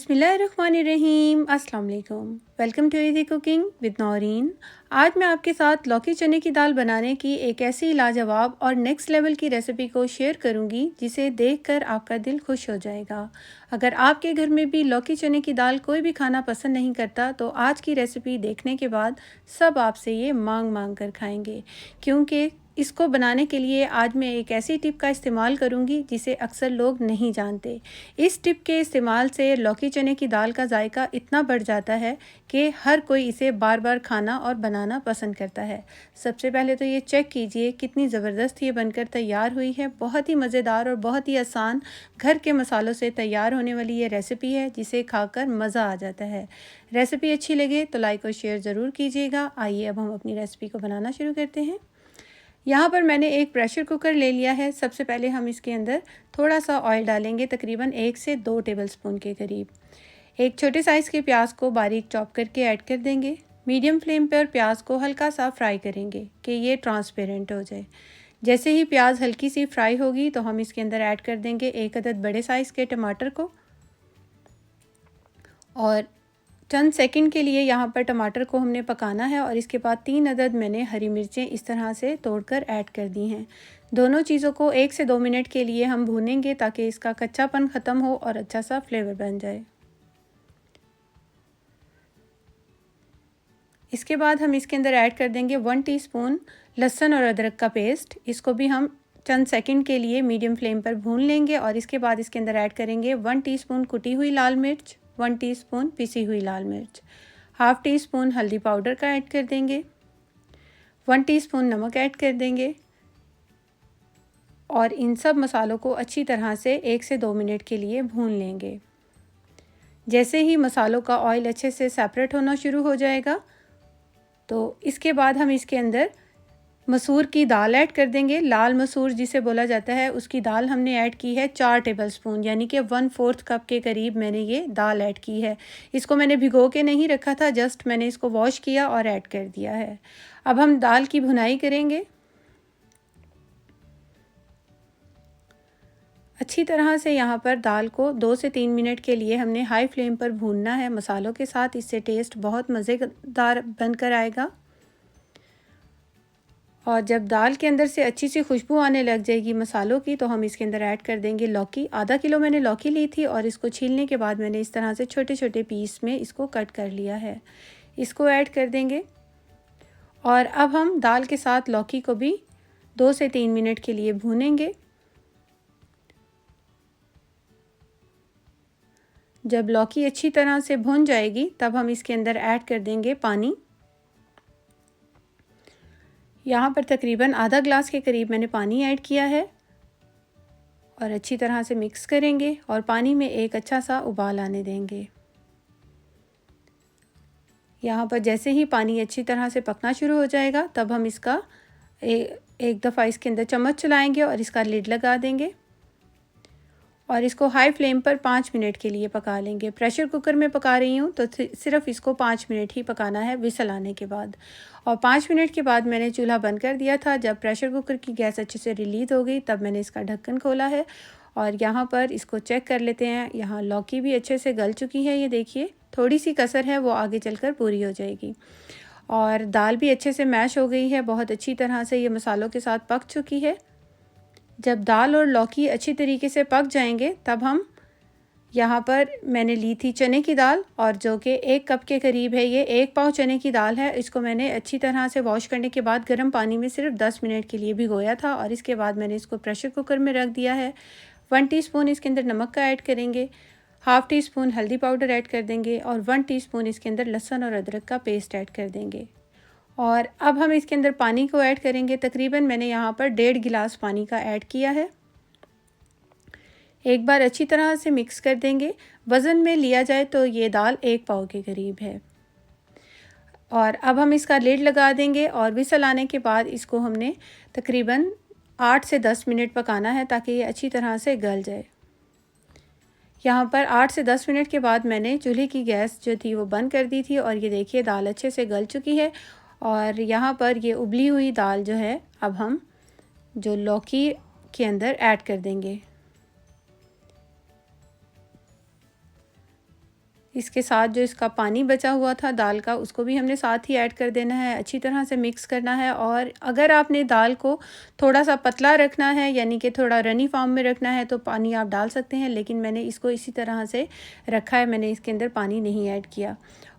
बिस्मिल्लाहिर्रहमानिर्रहीम। अस्सलाम वालेकुम। Welcome to easy cooking with Naureen. आज मैं आपके साथ लौकी चने की दाल बनाने की एक ऐसी लाजवाब और नेक्स्ट लेवल की रेसिपी को शेयर करूंगी जिसे देखकर आपका दिल खुश हो जाएगा। अगर आपके घर में भी लौकी चने की दाल कोई भी खाना पसंद नहीं करता तो आज की रेसिपी देखने के बाद सब आपसे ये मांग मांग कर खाएंगे, क्योंकि इसको बनाने के लिए आज मैं एक ऐसी टिप का इस्तेमाल करूंगी जिसे अक्सर लोग नहीं जानते। इस टिप के इस्तेमाल से लौकी चने की दाल का जायका इतना बढ़ जाता है कि हर कोई इसे बार बार खाना और बनाना पसंद करता है। सबसे पहले तो ये चेक कीजिए कितनी ज़बरदस्त ये बनकर तैयार हुई है। बहुत ही मज़ेदार और बहुत ही आसान घर के मसालों से तैयार होने वाली ये रेसिपी है जिसे खाकर मज़ा आ जाता है। रेसिपी अच्छी लगे तो लाइक और शेयर ज़रूर कीजिएगा। आइए अब हम अपनी रेसिपी को बनाना शुरू करते हैं। यहाँ पर मैंने एक प्रेशर कुकर ले लिया है। सबसे पहले हम इसके अंदर थोड़ा सा ऑयल डालेंगे, तकरीबन 1 से 2 टेबलस्पून के करीब। एक छोटे साइज़ के प्याज को बारीक चॉप करके ऐड कर देंगे। मीडियम फ्लेम पर प्याज को हल्का सा फ्राई करेंगे कि ये ट्रांसपेरेंट हो जाए। जैसे ही प्याज हल्की सी फ्राई होगी तो हम इसके अंदर ऐड कर देंगे 1 अदद बड़े साइज़ के टमाटर को, और चंद सेकंड के लिए यहाँ पर टमाटर को हमने पकाना है। और इसके बाद 3 अदद मैंने हरी मिर्चें इस तरह से तोड़कर ऐड कर दी हैं। दोनों चीज़ों को 1 से 2 मिनट के लिए हम भूनेंगे ताकि इसका कच्चापन ख़त्म हो और अच्छा सा फ्लेवर बन जाए। इसके बाद हम इसके अंदर ऐड कर देंगे 1 टीस्पून लहसुन और अदरक का पेस्ट। इसको भी हम चंद सेकंड के लिए मीडियम फ्लेम पर भून लेंगे। और इसके बाद इसके अंदर ऐड करेंगे 1 टीस्पून कुटी हुई लाल मिर्च, 1 टीस्पून पिसी हुई लाल मिर्च, हाफ़ टी स्पून हल्दी पाउडर का ऐड कर देंगे, 1 टीस्पून नमक ऐड कर देंगे। और इन सब मसालों को अच्छी तरह से 1 से 2 मिनट के लिए भून लेंगे। जैसे ही मसालों का ऑयल अच्छे से सेपरेट होना शुरू हो जाएगा तो इसके बाद हम इसके अंदर मसूर की दाल ऐड कर देंगे। लाल मसूर जिसे बोला जाता है उसकी दाल हमने ऐड की है 4 टेबलस्पून, यानी कि 1/4 कप के करीब मैंने ये दाल ऐड की है। इसको मैंने भिगो के नहीं रखा था, जस्ट मैंने इसको वॉश किया और ऐड कर दिया है। अब हम दाल की भुनाई करेंगे। अच्छी तरह से यहाँ पर दाल को 2 से 3 मिनट के लिए हमने हाई फ्लेम पर भूनना है मसालों के साथ। इससे टेस्ट बहुत मज़ेदार बनकर आएगा। और जब दाल के अंदर से अच्छी सी खुशबू आने लग जाएगी मसालों की तो हम इसके अंदर ऐड कर देंगे लौकी। आधा किलो मैंने लौकी ली थी और इसको छीलने के बाद मैंने इस तरह से छोटे छोटे पीस में इसको कट कर लिया है। इसको ऐड कर देंगे और अब हम दाल के साथ लौकी को भी 2 से 3 मिनट के लिए भूनेंगे। जब लौकी अच्छी तरह से भुन जाएगी तब हम इसके अंदर ऐड कर देंगे पानी। यहाँ पर तकरीबन आधा ग्लास के करीब मैंने पानी ऐड किया है और अच्छी तरह से मिक्स करेंगे और पानी में एक अच्छा सा उबाल आने देंगे। यहाँ पर जैसे ही पानी अच्छी तरह से पकना शुरू हो जाएगा तब हम इसका एक दफ़ा इसके अंदर चम्मच चलाएंगे और इसका लिड लगा देंगे और इसको हाई फ्लेम पर 5 मिनट के लिए पका लेंगे। प्रेशर कुकर में पका रही हूँ तो सिर्फ इसको 5 मिनट ही पकाना है विसल आने के बाद। और 5 मिनट के बाद मैंने चूल्हा बंद कर दिया था। जब प्रेशर कुकर की गैस अच्छे से रिलीज़ हो गई तब मैंने इसका ढक्कन खोला है और यहाँ पर इसको चेक कर लेते हैं। यहाँ लौकी भी अच्छे से गल चुकी है, ये देखिए। थोड़ी सी कसर है, वो आगे चलकर पूरी हो जाएगी। और दाल भी अच्छे से मैश हो गई है, बहुत अच्छी तरह से ये मसालों के साथ पक चुकी है। जब दाल और लौकी अच्छी तरीके से पक जाएंगे तब हम यहाँ पर मैंने ली थी चने की दाल, और जो कि 1 कप के करीब है। ये 1 पाव चने की दाल है। इसको मैंने अच्छी तरह से वॉश करने के बाद गर्म पानी में सिर्फ 10 मिनट के लिए भिगोया था और इसके बाद मैंने इसको प्रेशर कुकर में रख दिया है। 1 टीस्पून इसके अंदर नमक का ऐड करेंगे, हाफ़ टी स्पून हल्दी पाउडर ऐड कर देंगे और 1 टीस्पून इसके अंदर लहसुन और अदरक का पेस्ट ऐड कर देंगे। और अब हम इसके अंदर पानी को ऐड करेंगे। तकरीबन मैंने यहाँ पर 1.5 गिलास पानी का ऐड किया है। एक बार अच्छी तरह से मिक्स कर देंगे। वज़न में लिया जाए तो ये दाल 1 पाव के करीब है। और अब हम इसका लिड लगा देंगे और विसल आने के बाद इसको हमने तकरीबन 8 से 10 मिनट पकाना है ताकि ये अच्छी तरह से गल जाए। यहाँ पर 8 से 10 मिनट के बाद मैंने चूल्हे की गैस जो थी वो बंद कर दी थी और ये देखिए दाल अच्छे से गल चुकी है। और यहाँ पर ये उबली हुई दाल जो है अब हम जो लौकी के अंदर ऐड कर देंगे। इसके साथ जो इसका पानी बचा हुआ था दाल का, उसको भी हमने साथ ही ऐड कर देना है। अच्छी तरह से मिक्स करना है। और अगर आपने दाल को थोड़ा सा पतला रखना है, यानी कि थोड़ा रनी फॉर्म में रखना है, तो पानी आप डाल सकते हैं, लेकिन मैंने इसको इसी तरह से रखा है, मैंने इसके अंदर पानी नहीं ऐड किया।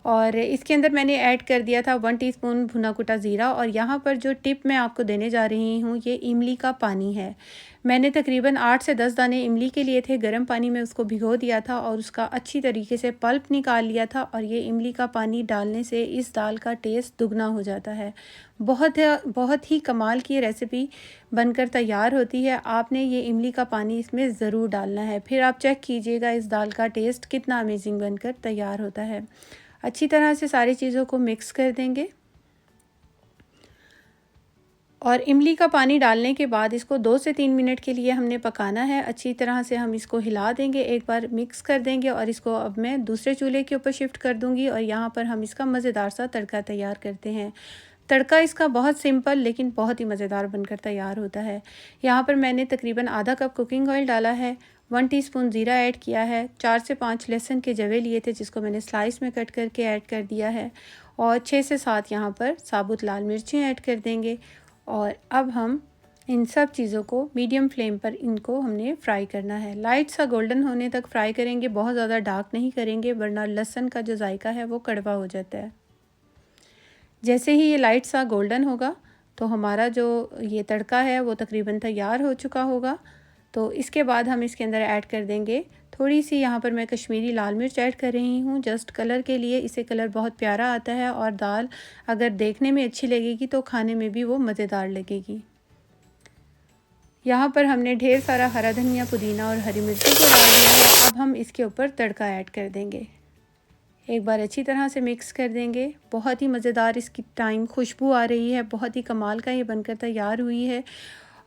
और इसके अंदर मैंने ऐड कर दिया था 1 टीस्पून भुना कुटा ज़ीरा। और यहाँ पर जो टिप मैं आपको देने जा रही हूँ, ये इमली का पानी है। मैंने तकरीबन 8 से 10 दाने इमली के लिए थे, गर्म पानी में उसको भिगो दिया था और उसका अच्छी तरीके से पल्प निकाल लिया था। और ये इमली का पानी डालने से इस दाल का टेस्ट दुगना हो जाता है। बहुत ही कमाल की रेसिपी बनकर तैयार होती है। आपने ये इमली का पानी इसमें ज़रूर डालना है, फिर आप चेक कीजिएगा इस दाल का टेस्ट कितना अमेजिंग बनकर तैयार होता है। अच्छी तरह से सारी चीज़ों को मिक्स कर देंगे। और इमली का पानी डालने के बाद इसको 2 से 3 मिनट के लिए हमने पकाना है। अच्छी तरह से हम इसको हिला देंगे, एक बार मिक्स कर देंगे। और इसको अब मैं दूसरे चूल्हे के ऊपर शिफ्ट कर दूंगी और यहाँ पर हम इसका मज़ेदार सा तड़का तैयार करते हैं। तड़का इसका बहुत सिंपल लेकिन बहुत ही मज़ेदार बनकर तैयार होता है। यहाँ पर मैंने तकरीबन आधा कप कुकिंग ऑयल डाला है, 1 टीस्पून ज़ीरा ऐड किया है, 4 से 5 लहसुन के जवे लिए थे जिसको मैंने स्लाइस में कट करके ऐड कर दिया है, और 6 से 7 यहाँ पर साबुत लाल मिर्चें ऐड कर देंगे। और अब हम इन सब चीज़ों को मीडियम फ्लेम पर इनको हमने फ्राई करना है। लाइट सा गोल्डन होने तक फ्राई करेंगे, बहुत ज़्यादा डार्क नहीं करेंगे वरना लहसुन का जो जायका है वो कड़वा हो जाता है। जैसे ही ये लाइट सा गोल्डन होगा तो हमारा जो ये तड़का है वो तकरीबन तैयार हो चुका होगा। तो इसके बाद हम इसके अंदर ऐड कर देंगे थोड़ी सी, यहाँ पर मैं कश्मीरी लाल मिर्च ऐड कर रही हूँ जस्ट कलर के लिए। इससे कलर बहुत प्यारा आता है और दाल अगर देखने में अच्छी लगेगी तो खाने में भी वो मज़ेदार लगेगी। यहाँ पर हमने ढेर सारा हरा धनिया, पुदीना और हरी मिर्ची को डाल दिया है। अब हम इसके ऊपर तड़का ऐड कर देंगे, एक बार अच्छी तरह से मिक्स कर देंगे। बहुत ही मज़ेदार इसकी टाइम खुशबू आ रही है, बहुत ही कमाल का ये बनकर तैयार हुई है।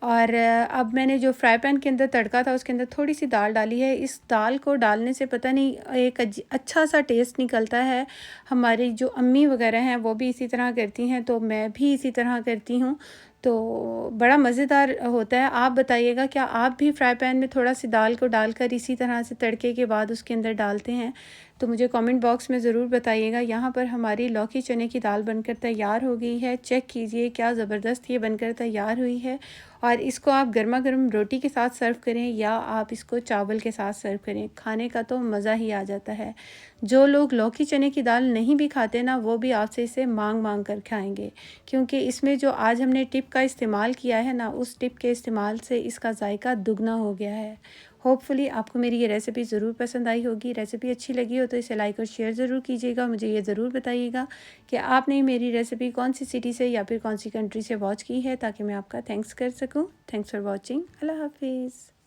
और अब मैंने जो फ्राई पैन के अंदर तड़का था उसके अंदर थोड़ी सी दाल डाली है। इस दाल को डालने से पता नहीं एक अच्छा सा टेस्ट निकलता है। हमारी जो अम्मी वगैरह हैं वो भी इसी तरह करती हैं, तो मैं भी इसी तरह करती हूँ, तो बड़ा मज़ेदार होता है। आप बताइएगा क्या आप भी फ्राई पैन में थोड़ा सी दाल को डालकर इसी तरह से तड़के के बाद उसके अंदर डालते हैं? तो मुझे कमेंट बॉक्स में ज़रूर बताइएगा। यहाँ पर हमारी लौकी चने की दाल बनकर तैयार हो गई है। चेक कीजिए क्या ज़बरदस्त ये बनकर तैयार हुई है। और इसको आप गर्मा गर्म रोटी के साथ सर्व करें या आप इसको चावल के साथ सर्व करें, खाने का तो मज़ा ही आ जाता है। जो लोग लौकी चने की दाल नहीं भी खाते ना, वो भी आपसे इसे मांग मांग कर खाएंगे, क्योंकि इसमें जो आज हमने टिप का इस्तेमाल किया है ना, उस टिप के इस्तेमाल से इसका जायका दुगना हो गया है। होपफुली आपको मेरी ये रेसिपी ज़रूर पसंद आई होगी। रेसिपी अच्छी लगी हो तो इसे लाइक और शेयर ज़रूर कीजिएगा। मुझे ये ज़रूर बताइएगा कि आपने मेरी रेसिपी कौन सी सिटी से या फिर कौन सी कंट्री से वॉच की है, ताकि मैं आपका थैंक्स कर सकूं। Thanks for watching. अल्लाह हाफिज़।